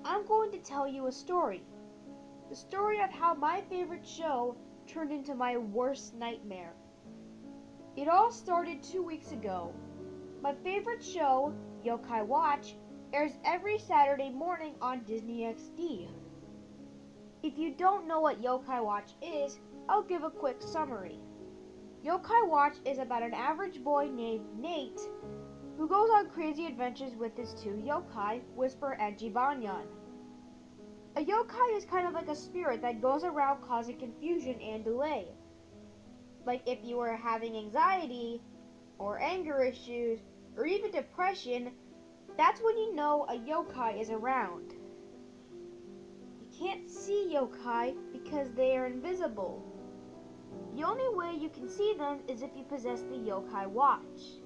I'm going to tell you a story. The story of how my favorite show turned into my worst nightmare. It all started 2 weeks ago. My favorite show, Yokai Watch, airs every Saturday morning on Disney XD. If you don't know what Yokai Watch is, I'll give a quick summary. Yokai Watch is about an average boy named Nate who goes on crazy adventures with his two yokai, Whisper and Jibanyan. A yokai is kind of like a spirit that goes around causing confusion and delay. Like if you were having anxiety, or anger issues, or even depression, that's when you know a yokai is around. You can't see yokai because they are invisible. The only way you can see them is if you possess the Yokai Watch.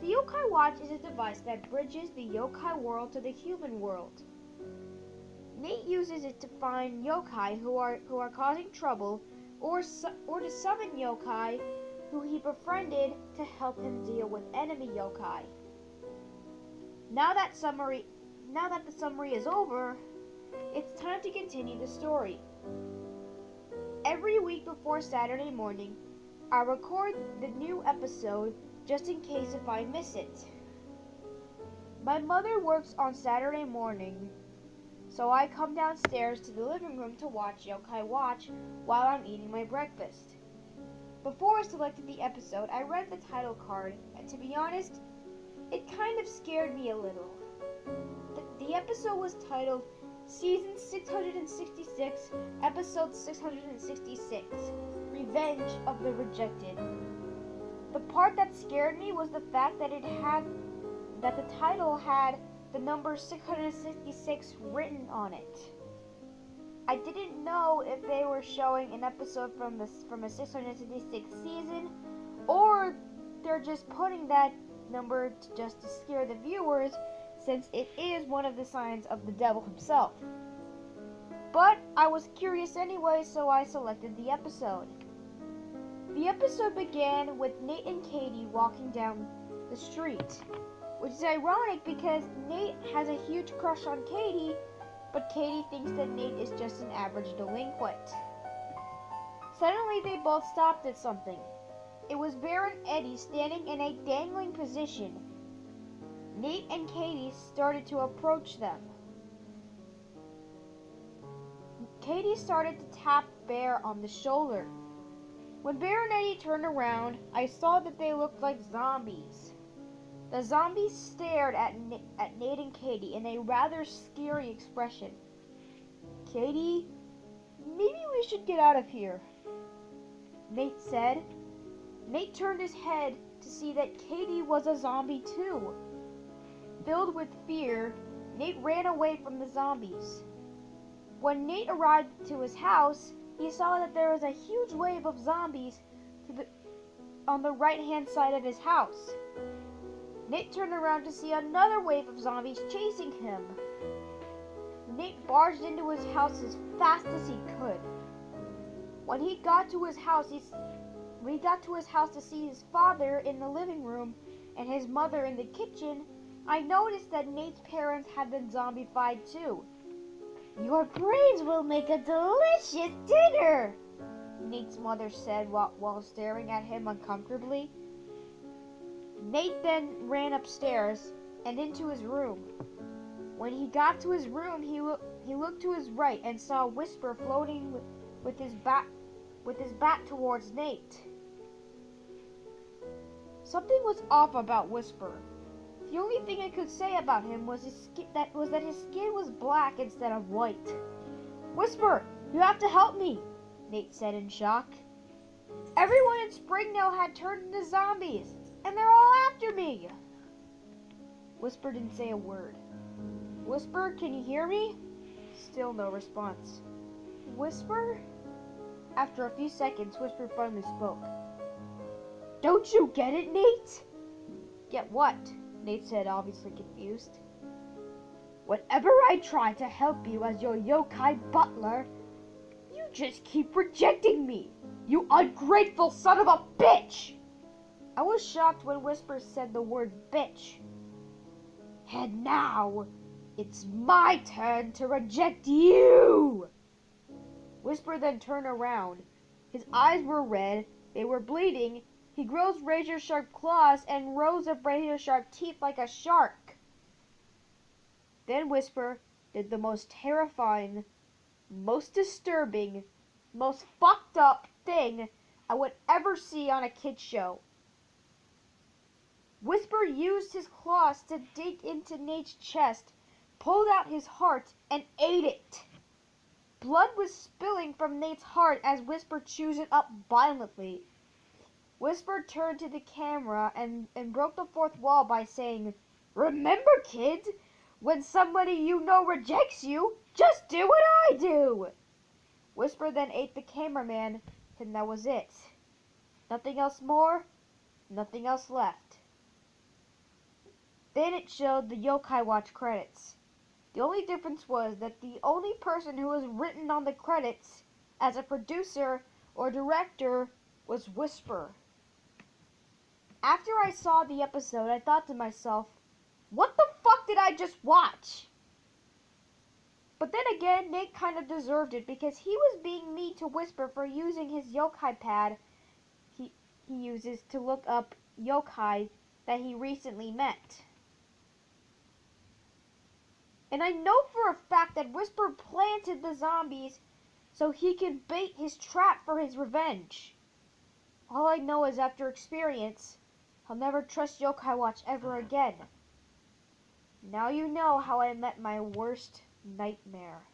The Yokai Watch is a device that bridges the yokai world to the human world. Nate uses it to find yokai who are causing trouble, or to summon yokai who he befriended to help him deal with enemy yokai. Now that the summary is over, it's time to continue the story. Every week before Saturday morning, I record the new episode just in case if I miss it. My mother works on Saturday morning, so I come downstairs to the living room to watch Yokai Watch while I'm eating my breakfast. Before I selected the episode, I read the title card, and to be honest, it kind of scared me a little. The episode was titled Season 666, Episode 666, Revenge of the Rejected. The part that scared me was the fact that the title had the number 666 written on it. I didn't know if they were showing an episode from a 666 season, or they're just putting that number just to scare the viewers, since it is one of the signs of the devil himself. But I was curious anyway, so I selected the episode. The episode began with Nate and Katie walking down the street, which is ironic because Nate has a huge crush on Katie, but Katie thinks that Nate is just an average delinquent. Suddenly they both stopped at something. It was Bear and Eddie standing in a dangling position. Nate and Katie started to approach them. Katie started to tap Bear on the shoulder. When Bear and Eddie turned around, I saw that they looked like zombies. The zombies stared at Nate and Katie in a rather scary expression. "Katie, maybe we should get out of here," Nate said. Nate turned his head to see that Katie was a zombie too. Filled with fear, Nate ran away from the zombies. When Nate arrived to his house, he saw that there was a huge wave of zombies on the right-hand side of his house. Nate turned around to see another wave of zombies chasing him. Nate barged into his house as fast as he could. When he got to his house to see his father in the living room and his mother in the kitchen, I noticed that Nate's parents had been zombified too. "Your brains will make a delicious dinner," Nate's mother said while staring at him uncomfortably. Nate then ran upstairs and into his room. When he got to his room, he looked to his right and saw Whisper floating with his back towards Nate. Something was off about Whisper. The only thing I could say about him was that his skin was black instead of white. "Whisper, you have to help me," Nate said in shock. "Everyone in Springdale had turned into zombies, and they're all after me." Whisper didn't say a word. "Whisper, can you hear me?" Still no response. "Whisper?" After a few seconds, Whisper finally spoke. "Don't you get it, Nate?" "Get what?" Nate said, obviously confused. "Whenever I try to help you as your yokai butler, you just keep rejecting me, you ungrateful son of a bitch!" I was shocked when Whisper said the word bitch. "And now, It's my turn to reject you! Whisper then turned around. His eyes were red, they were bleeding, he grows razor-sharp claws and rows of razor-sharp teeth like a shark. Then Whisper did the most terrifying, most disturbing, most fucked up thing I would ever see on a kid's show. Whisper used his claws to dig into Nate's chest, pulled out his heart, and ate it. Blood was spilling from Nate's heart as Whisper chewed it up violently. Whisper turned to the camera and broke the fourth wall by saying, "Remember, kids, when somebody you know rejects you, just do what I do!" Whisper then ate the cameraman, and that was it. Nothing else more, nothing else left. Then it showed the Yokai Watch credits. The only difference was that the only person who was written on the credits as a producer or director was Whisper. After I saw the episode, I thought to myself, what the fuck did I just watch? But then again, Nate kind of deserved it because he was being mean to Whisper for using his yokai pad he uses to look up yokai that he recently met. And I know for a fact that Whisper planted the zombies so he could bait his trap for his revenge. All I know is after experience, I'll never trust Yokai Watch ever again. Now you know how I met my worst nightmare.